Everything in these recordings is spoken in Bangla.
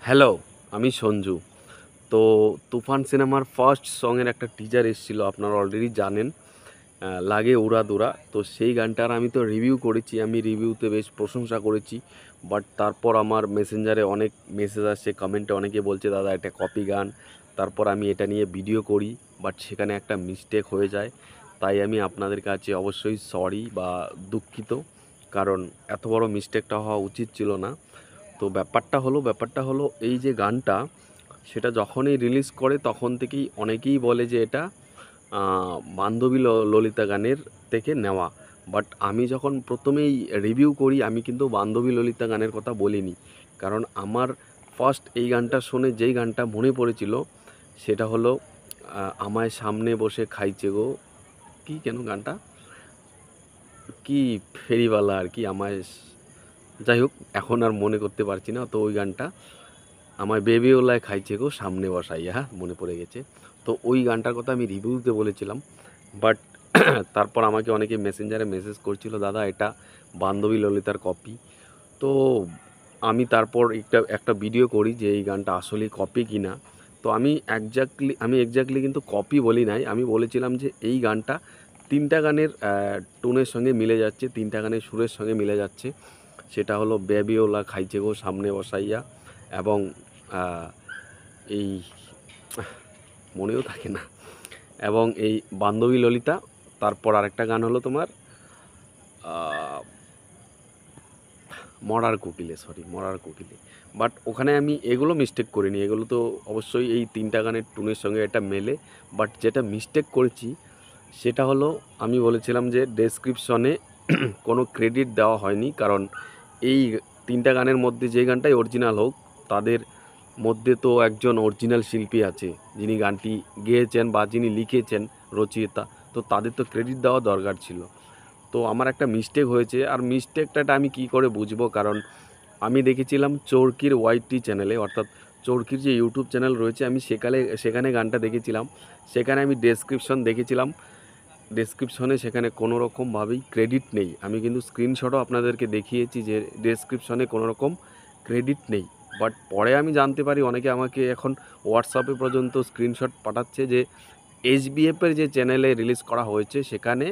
হ্যালো, আমি সঞ্জু। তো তুফান সিনেমার ফার্স্ট সঙের একটা টিজার এসেছিলো, আপনারা অলরেডি জানেন। লাগে উড়াদুরা। তো সেই গানটার আমি তো রিভিউ করেছি, আমি রিভিউতে বেশ প্রশংসা করেছি। বাট তারপর আমার মেসেঞ্জারে অনেক মেসেজ আসছে, কমেন্টে অনেকে বলছে দাদা এটা কপি গান। তারপর আমি এটা নিয়ে ভিডিও করি, বাট সেখানে একটা মিস্টেক হয়ে যায়। তাই আমি আপনাদের কাছে অবশ্যই সরি বা দুঃখিত, কারণ এত বড় মিস্টেকটা হওয়া উচিত ছিল না। তো ব্যাপারটা হলো এই যে গানটা, সেটা যখনই রিলিজ করে তখন থেকেই অনেকেই বলে যে এটা বান্ধবী ললিতা গানের থেকে নেওয়া। বাট আমি যখন প্রথমেই রিভিউ করি, আমি কিন্তু বান্ধবী ললিতা গানের কথা বলিনি। কারণ আমার ফার্স্ট এই গানটা শুনে যেই গানটা মনে পড়েছিল সেটা হলো আমায় সামনে বসে খাইছে গো, কি কেন গানটা, কি ফেরিওয়ালা আর কি, আমায়, যাই হোক এখন আর মনে করতে পারছি না। তো ওই গানটা আমায় বেবিওলায় খাইছে গো সামনে বসাইয়া, হ্যাঁ মনে পড়ে গেছে। তো ওই গানটার কথা আমি রিভিউতে বলেছিলাম। বাট তারপর আমাকে অনেকে মেসেঞ্জারে মেসেজ করছিল দাদা এটা বান্ধবী ললিতার কপি। তো আমি তারপর একটা ভিডিও করি যে এই গানটা আসলেই কপি কি না। তো আমি এক্স্যাক্টলি কিন্তু কপি বলি নাই, আমি বলেছিলাম যে এই গানটা তিনটা গানের টোনের সঙ্গে মিলে যাচ্ছে, তিনটা গানের সুরের সঙ্গে মিলে যাচ্ছে। সেটা হলো বেবিওলা খাইছে গো সামনে বসাইয়া, এবং এই মনেও থাকে না, এবং এই বান্ধবী ললিতা। তারপর আরেকটা গান হলো তোমার মরার কোকিলে। বাট ওখানে আমি এগুলো মিস্টেক করিনি, এগুলো তো অবশ্যই এই তিনটা গানের টুনের সঙ্গে এটা মেলে। বাট যেটা মিস্টেক করেছি সেটা হলো, আমি বলেছিলাম যে ডেসক্রিপশনে কোনো ক্রেডিট দেওয়া হয়নি, কারণ এই তিনটা গানের মধ্যে যে গানটাই অরিজিনাল হোক, তাদের মধ্যে তো একজন অরিজিনাল শিল্পী আছে যিনি গানটি গেয়েছেন বা যিনি লিখেছেন, রচয়িতা। তো তাদের তো ক্রেডিট দেওয়া দরকার ছিল। তো আমার একটা মিস্টেক হয়েছে, আর মিস্টেকটা আমি কি করে বুঝবো, কারণ আমি দেখেছিলাম চরকির ওয়াইটি চ্যানেলে, অর্থাৎ চরকির যে ইউটিউব চ্যানেল রয়েছে, আমি সেখানে গানটা দেখেছিলাম। সেখানে আমি ডেসক্রিপশন দেখেছিলাম, ডেসক্রিপশনে সেখানে কোনো রকমভাবেই ক্রেডিট নেই। আমি কিন্তু স্ক্রিনশটও আপনাদেরকে দেখিয়েছি যে ডেসক্রিপশনে কোনো রকম ক্রেডিট নেই। বাট পরে আমি জানতে পারি, অনেকে আমাকে এখন হোয়াটসঅ্যাপে পর্যন্ত স্ক্রিনশট পাঠাচ্ছে যে এইচবিএফের যে চ্যানেলে রিলিজ করা হয়েছে সেখানে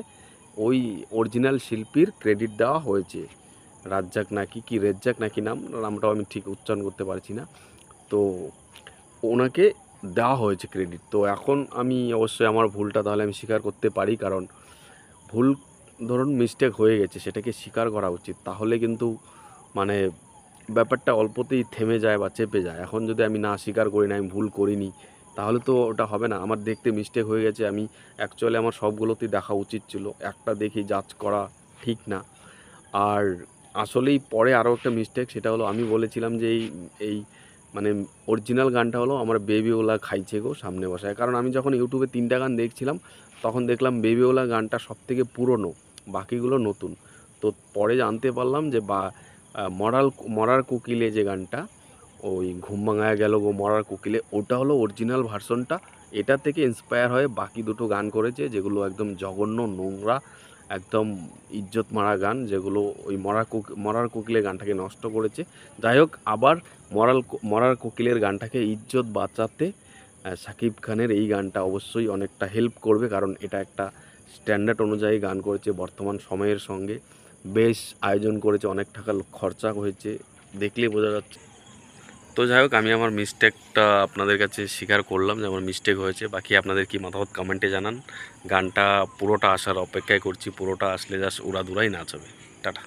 ওই অরিজিনাল শিল্পীর ক্রেডিট দেওয়া হয়েছে। রাজ্জাক নাকি কি, রেজ্জাক নাকি নামটাও আমি ঠিক উচ্চারণ করতে পারছি না। তো ওনাকে দেওয়া হয়েছে ক্রেডিট। তো এখন আমি অবশ্যই আমার ভুলটা তাহলে আমি স্বীকার করতে পারি, কারণ ভুল, ধরুন মিস্টেক হয়ে গেছে সেটাকে স্বীকার করা উচিত। তাহলে কিন্তু মানে ব্যাপারটা অল্পতেই থেমে যায় বা চেপে যায়। এখন যদি আমি না স্বীকার করি না, আমি ভুল করিনি, তাহলে তো ওটা হবে না। আমার দেখতে মিস্টেক হয়ে গেছে, আমি অ্যাকচুয়ালি আমার সবগুলোতেই দেখা উচিত ছিল, একটা দেখি জাজ করা ঠিক না। আর আসলেই পরে আরও একটা মিস্টেক, সেটা হলো আমি বলেছিলাম যে এই মানে অরিজিনাল গানটা হলো আমার বেবিওলা খাইছে গো সামনে বসায়। কারণ আমি যখন ইউটিউবে তিনটা গান দেখছিলাম তখন দেখলাম বেবিওলা গানটা সবথেকে পুরনো, বাকিগুলো নতুন। তো পরে জানতে পারলাম যে মরার কোকিলে যে গানটা, ওই ঘুম ভাঙায়া গেল গো মরার কোকিলে, ওটা হলো অরিজিনাল ভার্সনটা। এটা থেকে ইন্সপায়ার হয়ে বাকি দুটো গান করেছে, যেগুলো একদম জঘন্য, নোংরা, একদম ইজ্জত মারা গান, যেগুলো ওই মরার কোকিলের গানটাকে নষ্ট করেছে। যাই হোক, আবার মরার কোকিলের গানটাকে ইজ্জত বাঁচাতে শাকিব খানের এই গানটা অবশ্যই অনেকটা হেল্প করবে, কারণ এটা একটা স্ট্যান্ডার্ড অনুযায়ী গান করেছে, বর্তমান সময়ের সঙ্গে বেশ আয়োজন করেছে, অনেক টাকা খরচা হয়েছে, দেখলেই বোঝা যাচ্ছে। তো যাই হোক, আমি আমার মিস্টেকটা আপনাদের কাছে স্বীকার করলাম যে আমার মিস্টেক হয়েছে। বাকি আপনাদের কি মতামত কমেন্টে জানান। গানটা পুরোটা আসার অপেক্ষায় করছি, পুরোটা আসলে জাস্ট উড়াদুরাই নাচ হবে। টাটা।